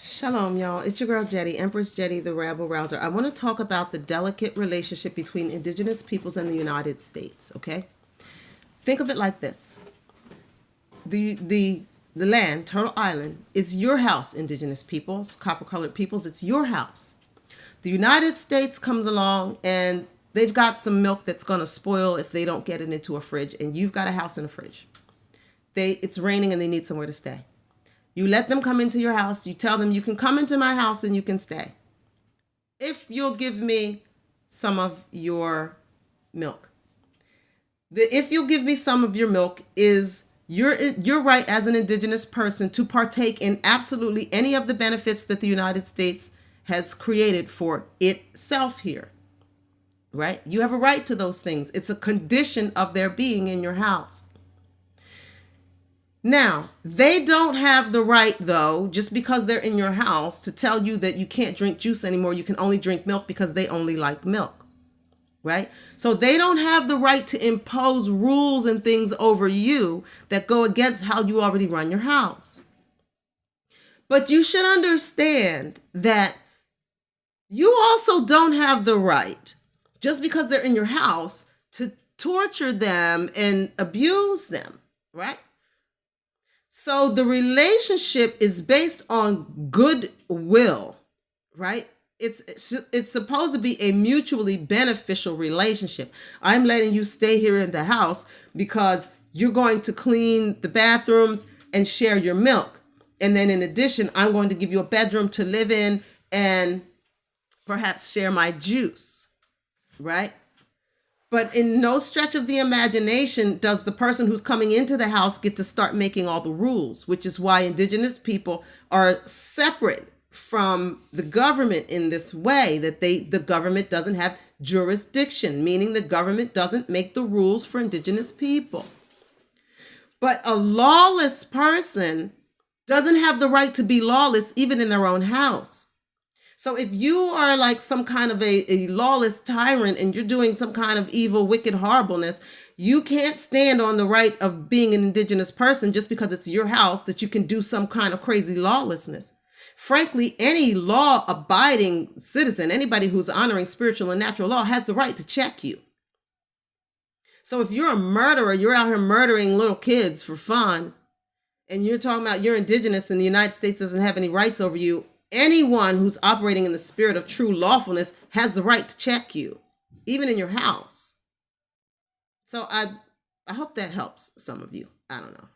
Shalom, y'all. It's your girl Jetty, Empress Jetty, the Rabble Rouser. I want to talk about the delicate relationship between indigenous peoples and the United States, okay? Think of it like this. The land, Turtle Island, is your house, indigenous peoples, copper-colored peoples. It's your house. The United States comes along and they've got some milk that's going to spoil if they don't get it into a fridge, and you've got a house in a fridge. It's raining and they need somewhere to stay. You let them come into your house. You tell them you can come into my house and you can stay if you'll give me some of your milk. If you'll give me some of your milk is your right as an indigenous person to partake in absolutely any of the benefits that the United States has created for itself here, right? You have a right to those things. It's a condition of their being in your house. Now, they don't have the right, though, just because they're in your house, to tell you that you can't drink juice anymore. You can only drink milk because they only like milk, right? So they don't have the right to impose rules and things over you that go against how you already run your house. But you should understand that you also don't have the right, just because they're in your house, to torture them and abuse them, right? So the relationship is based on goodwill, right? It's supposed to be a mutually beneficial relationship. I'm letting you stay here in the house because you're going to clean the bathrooms and share your milk. And then in addition, I'm going to give you a bedroom to live in and perhaps share my juice, right? But in no stretch of the imagination does the person who's coming into the house get to start making all the rules, which is why indigenous people are separate from the government in this way, that the government doesn't have jurisdiction, meaning the government doesn't make the rules for indigenous people. But a lawless person doesn't have the right to be lawless even in their own house. So if you are like some kind of a lawless tyrant and you're doing some kind of evil, wicked horribleness, you can't stand on the right of being an indigenous person just because it's your house that you can do some kind of crazy lawlessness. Frankly, any law-abiding citizen, anybody who's honoring spiritual and natural law, has the right to check you. So if you're a murderer, you're out here murdering little kids for fun, and you're talking about you're indigenous and the United States doesn't have any rights over you, anyone who's operating in the spirit of true lawfulness has the right to check you, even in your house. So I hope that helps some of you. I don't know.